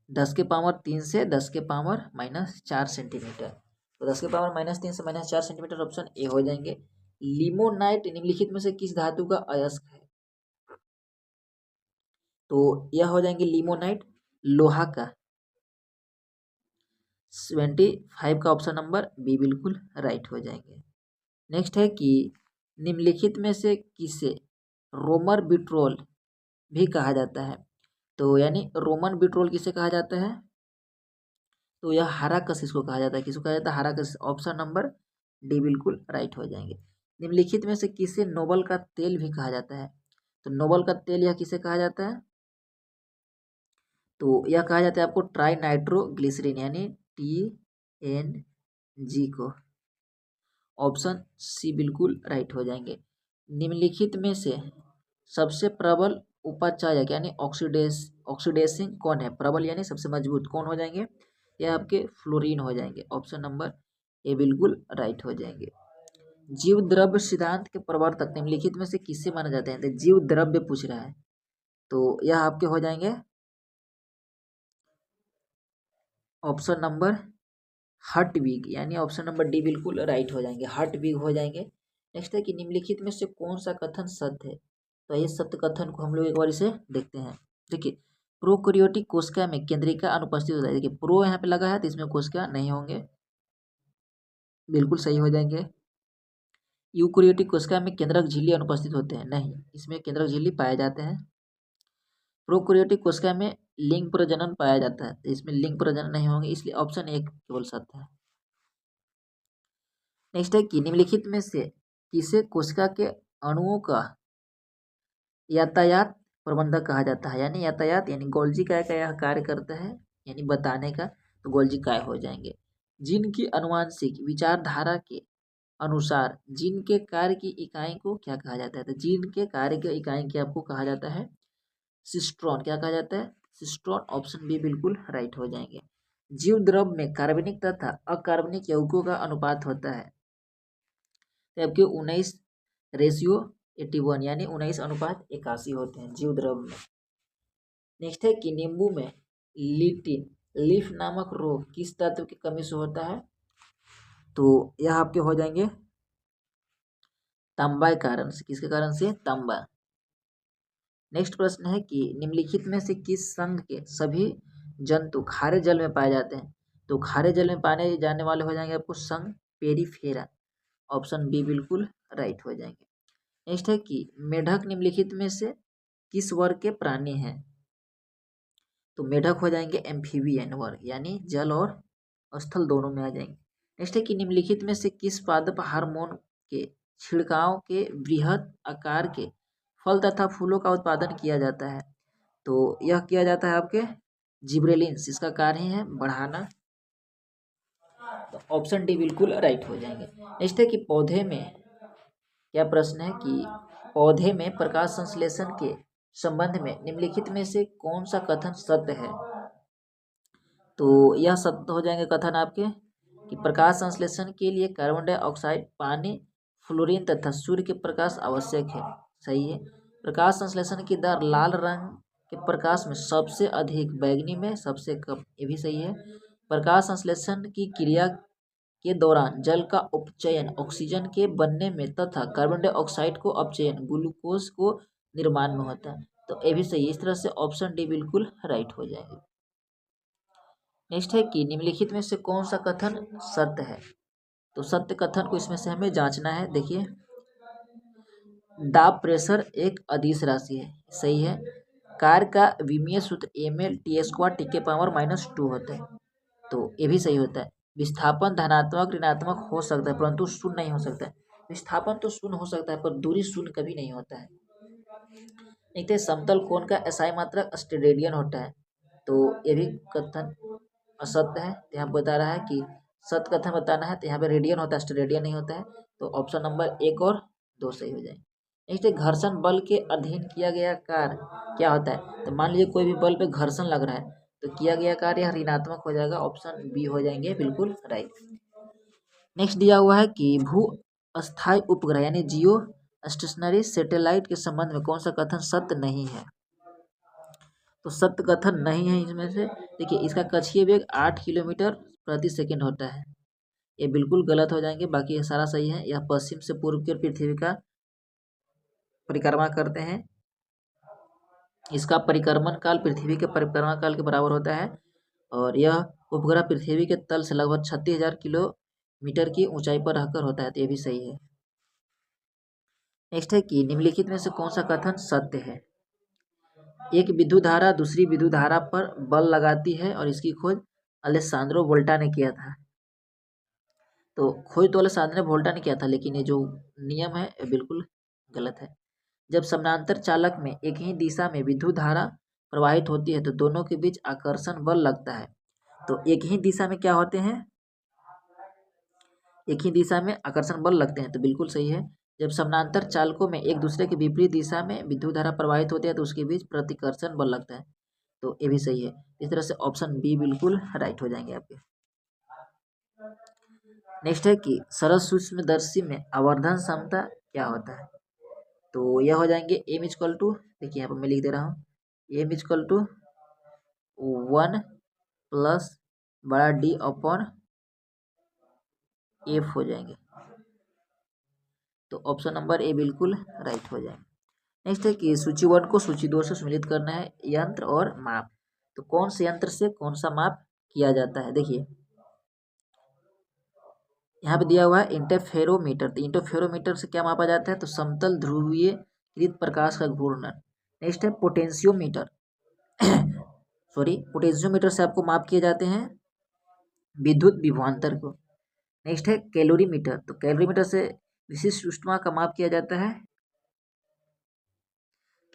10 के पावर 3 से 10 के पावर -4 सेंटीमीटर। तो 10 के पावर -3 से -4 सेंटीमीटर ऑप्शन ए हो जाएंगे। लिमोनाइट निम्नलिखित में से किस धातु का अयस्क है। तो यह हो जाएंगे लिमोनाइट लोहा का। 75 का ऑप्शन नंबर बी बिल्कुल राइट हो जाएंगे। नेक्स्ट है कि निम्नलिखित में से किसे रोमर बिट्रोल भी कहा जाता है। तो यानी रोमन बिट्रोल किसे कहा जाता है, तो यह हाराकस इसको कहा जाता है। किसको कहा जाता है, हाराकस। ऑप्शन नंबर डी बिल्कुल राइट हो जाएंगे। निम्नलिखित में से किसे नोबल का तेल भी कहा जाता है। तो नोबल का तेल यह किसे कहा जाता है, तो यह कहा जाता है आपको ट्राई नाइट्रोग्लिसरीन यानी TNG को। ऑप्शन सी बिल्कुल राइट हो जाएंगे। निम्नलिखित में से सबसे प्रबल उपाचायक यानी ऑक्सीडेसिंग कौन है। प्रबल यानी सबसे मजबूत कौन हो जाएंगे, यह आपके फ्लोरीन हो जाएंगे। ऑप्शन नंबर ए बिल्कुल राइट हो जाएंगे। जीव द्रव्य सिद्धांत के प्रवर्तक निम्नलिखित में से किससे माना जाते हैं। तो जीव द्रव्य पूछ रहा है, तो यह आपके हो जाएंगे ऑप्शन नंबर हर्टविग, यानी ऑप्शन नंबर डी बिल्कुल राइट हो जाएंगे, हर्टविग हो जाएंगे। नेक्स्ट है कि निम्नलिखित में से कौन सा कथन सत्य है। तो ये सत्य कथन को हम लोग एक बार इसे देखते हैं। देखिए, प्रोकैरियोटिक कोशिका में केंद्रिका अनुपस्थित होता है। देखिए प्रो यहाँ पे लगा है तो इसमें कोशिका नहीं होंगे, बिल्कुल सही हो जाएंगे। यूकैरियोटिक कोशिका में केंद्रक झिल्ली अनुपस्थित होते हैं, नहीं, इसमें केंद्रक झिल्ली पाए जाते हैं। प्रोकैरियोटिक कोशिका में लिंग प्रजनन पाया जाता है, तो इसमें लिंग प्रजनन नहीं होंगे, इसलिए ऑप्शन एक केवल सत्य है। नेक्स्ट है कि निम्नलिखित में से किसे कोशिका के अणुओं का यातायात प्रबंधक कहा जाता है, यानी यातायात यानी गोल्जी काय का यह कार्य करता है, यानी बताने का, तो गोल्जी काय हो जाएंगे। जिनकी अनुवांशिक विचारधारा के अनुसार जीन के कार्य की इकाई को क्या कहा जाता है, तो जीन के कार्य की इकाई क्या आपको कहा जाता है, सिस्ट्रॉन। क्या कहा जाता है, सिस्ट्रॉन। ऑप्शन बी बिल्कुल राइट हो जाएंगे। जीव द्रव में कार्बनिक तथा अकार्बनिक यौगिकों का अनुपात होता है, तो आपके 19:81 यानी 19:81 होते हैं जीव द्रव में। नेक्स्ट है कि नींबू में लिटिन लीफ नामक रोग किस तत्व की कमी से होता है, तो यह आपके हो जाएंगे तांबा के कारण से। किसके कारण से, तांबा। नेक्स्ट प्रश्न है कि निम्नलिखित में से किस संघ के सभी जंतु खारे जल में पाए जाते हैं, तो खारे जल में पाने जाने वाले हो जाएंगे आपको संघ पेरिफेरा। ऑप्शन बी बिल्कुल राइट हो जाएंगे। नेक्स्ट है कि मेढक निम्नलिखित में से किस वर्ग के प्राणी हैं, तो मेढक हो जाएंगे एम्फीबियन वर्ग, यानी जल और स्थल दोनों में आ जाएंगे। नेक्स्ट है कि निम्नलिखित में से किस पादप हार्मोन के छिड़काव के बृहद आकार के फल तथा फूलों का उत्पादन किया जाता है, तो यह किया जाता है आपके जिब्रेलिन्स। इसका कार्य है बढ़ाना, तो ऑप्शन डी बिल्कुल राइट हो जाएंगे। नेक्स्ट है कि पौधे में क्या प्रश्न है कि पौधे में प्रकाश संश्लेषण के संबंध में निम्नलिखित में से कौन सा कथन सत्य है, तो यह सत्य हो जाएंगे कथन आपके कि प्रकाश संश्लेषण के लिए कार्बन डाइऑक्साइड, पानी, फ्लोरीन तथा सूर्य के प्रकाश आवश्यक है। सही है। प्रकाश संश्लेषण की दर लाल रंग के प्रकाश में सबसे अधिक, बैगनी में सबसे कम, ये भी सही है। प्रकाश संश्लेषण की क्रिया के दौरान जल का उपचयन ऑक्सीजन के बनने में तथा कार्बन डाइऑक्साइड को अपचयन ग्लूकोज को निर्माण में होता है, तो ये भी सही है। इस तरह से ऑप्शन डी बिल्कुल राइट हो जाएगा। नेक्स्ट है कि निम्नलिखित में से कौन सा कथन सत्य है, तो सत्य कथन को इसमें से हमें जांचना है। देखिए दाब प्रेशर एक अदिश राशि है, सही है। कार्य का विमीय सूत्र ml/t² (10⁻⁻2) होता है, तो ये भी सही होता है। विस्थापन धनात्मक ऋणात्मक हो सकता है परंतु शून्य नहीं हो सकता है। विस्थापन तो शून्य हो सकता है पर दूरी शून्य कभी नहीं होता है। नहीं तो समतल कोण का एसआई मात्रक स्टेरेडियन होता है, तो ये भी कथन असत्य है। यहाँ बता रहा है कि सत्य कथन बताना है, तो यहाँ पे रेडियन होता है, स्टेरेडियन नहीं होता है, तो ऑप्शन नंबर 1 और 2 सही हो जाए। नेक्स्ट है घर्षण बल के अधीन किया गया कार्य क्या होता है, तो मान लीजिए कोई भी बल पे घर्षण लग रहा है तो किया गया कार्य यह ऋणात्मक हो जाएगा, ऑप्शन बी हो जाएंगे बिल्कुल राइट। नेक्स्ट दिया हुआ है कि भू अस्थायी उपग्रह यानी जियो स्टेशनरी सैटेलाइट के संबंध में कौन सा कथन सत्य नहीं है, तो सत्य कथन नहीं है इसमें से। देखिए इसका कक्षीय वेग 8 किलोमीटर प्रति सेकंड होता है, ये बिल्कुल गलत हो जाएंगे, बाकी ये सारा सही है। यह पश्चिम से पूर्व की ओर पृथ्वी का परिक्रमा करते हैं, इसका परिक्रमण काल पृथ्वी के परिक्रमा काल के बराबर होता है, और यह उपग्रह पृथ्वी के तल से लगभग 36,000 किलोमीटर की ऊंचाई पर रहकर होता है, तो ये भी सही है। नेक्स्ट है कि निम्नलिखित में से कौन सा कथन सत्य है, एक विद्युत धारा दूसरी विद्युत धारा पर बल लगाती है और इसकी खोज अलेसांद्रो वोल्टा ने किया था, तो खोज तो अलेसांद्रो वोल्टा ने किया था, लेकिन ये जो नियम है ये बिल्कुल गलत है। जब समानांतर चालक में एक ही दिशा में विद्युत धारा प्रवाहित होती है तो दोनों के बीच आकर्षण बल लगता है, तो एक ही दिशा में क्या होते हैं, एक ही दिशा में आकर्षण बल लगते हैं, तो बिल्कुल सही है। जब समानांतर चालकों में एक दूसरे के विपरीत दिशा में विद्युत धारा प्रवाहित होती है तो उसके बीच प्रतिकर्षण बल लगता है, तो ये भी सही है। इस तरह से ऑप्शन बी बिल्कुल राइट हो जाएंगे आपके। नेक्स्ट है कि सरल सूक्ष्मदर्शी में आवर्धन क्षमता क्या होता है, तो यह हो जाएंगे m इक्वल टू, देखिए यहाँ पर मैं लिख दे रहा हूँ, m इक्वल टू 1 प्लस बड़ा d अपॉन f हो जाएंगे, तो ऑप्शन नंबर ए बिल्कुल राइट हो जाएंगे। नेक्स्ट है कि सूची 1 को सूची 2 से सम्मिलित करना है, यंत्र और माप। तो कौन से यंत्र से कौन सा माप किया जाता है, देखिए यहाँ पे दिया हुआ है इंटरफेरोमीटर। तो इंटरफेरोमीटर से क्या मापा जाता है, तो समतल ध्रुवीय कृत प्रकाश का घूर्णन। नेक्स्ट है पोटेंशियोमीटर सॉरी पोटेंशियोमीटर से आपको माप किए जाते हैं विद्युत विभवांतर को। नेक्स्ट है कैलोरीमीटर। तो कैलोरीमीटर से विशिष्ट ऊष्मा का माप किया जाता है,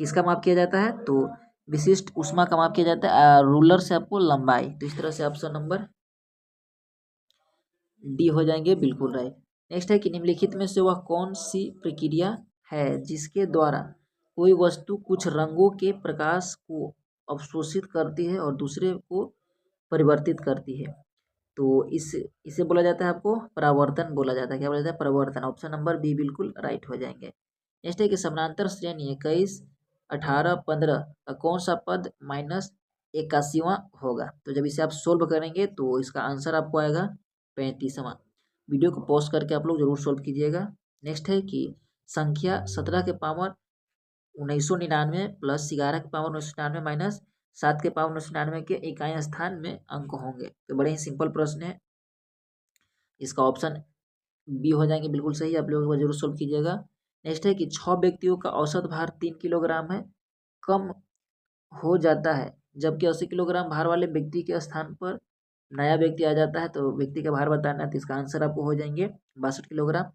किसका माप किया जाता है, तो विशिष्ट ऊष्मा का माप किया जाता है रूलर से आपको लंबाई। तो इस तरह से ऑप्शन नंबर डी हो जाएंगे बिल्कुल राइट। नेक्स्ट है कि निम्नलिखित में से वह कौन सी प्रक्रिया है जिसके द्वारा कोई वस्तु कुछ रंगों के प्रकाश को अवशोषित करती है और दूसरे को परिवर्तित करती है। तो इसे बोला जाता है आपको परावर्तन बोला जाता है। क्या बोला जाता है, परावर्तन। ऑप्शन नंबर बी बिल्कुल राइट हो जाएंगे। नेक्स्ट है कि समानांतर श्रेणी 21, 18, 15 का कौन सा पद -81वां होगा। तो जब इसे आप सोल्व करेंगे तो इसका आंसर आपको आएगा 35वां। वीडियो को पॉज करके आप लोग जरूर सोल्व कीजिएगा। नेक्स्ट है कि संख्या 17 के पावर 1999 प्लस 11 के पावर 1999 माइनस 7 के पावर 1999 के इकाई स्थान में अंक होंगे। तो बड़े ही सिंपल प्रश्न है, इसका ऑप्शन बी हो जाएंगे बिल्कुल सही। आप लोग जरूर सोल्व कीजिएगा। नेक्स्ट है कि 6 व्यक्तियों का औसत भार 3 किलोग्राम है, कम हो जाता है जबकि 80 किलोग्राम भार वाले व्यक्ति के स्थान पर नया व्यक्ति आ जाता है। तो व्यक्ति का भार बताना है, तो इसका आंसर आपको हो जाएंगे 62 किलोग्राम।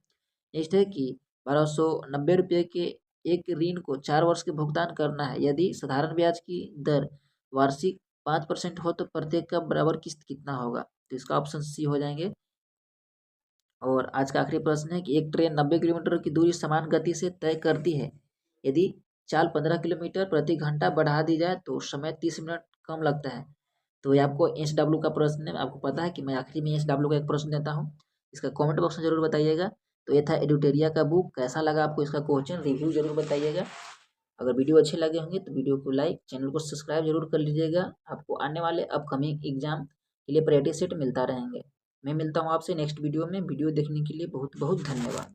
नेक्स्ट है कि 1290 रुपये के एक ऋण को 4 वर्ष के भुगतान करना है। यदि साधारण ब्याज की दर वार्षिक 5% हो तो प्रत्येक का बराबर किस्त कितना होगा। तो इसका ऑप्शन सी हो जाएंगे। और आज का आखिरी प्रश्न है कि एक ट्रेन 90 किलोमीटर की दूरी समान गति से तय करती है। यदि चाल 15 किलोमीटर प्रति घंटा बढ़ा दी जाए तो समय 30 मिनट कम लगता है। तो ये आपको एच.डब्ल्यू का प्रश्न है। आपको पता है कि मैं आखिरी में एच.डब्ल्यू का एक प्रश्न देता हूँ, इसका कमेंट बॉक्स में जरूर बताइएगा। तो ये था एडुटेरिया का बुक, कैसा लगा आपको इसका क्वेश्चन रिव्यू जरूर बताइएगा। अगर वीडियो अच्छे लगे होंगे तो वीडियो को लाइक, चैनल को सब्सक्राइब जरूर कर लीजिएगा। आपको आने वाले अपकमिंग एग्जाम के लिए प्रैक्टिस सेट मिलता रहेंगे। मैं मिलता हूँ आपसे नेक्स्ट वीडियो में। वीडियो देखने के लिए बहुत बहुत धन्यवाद।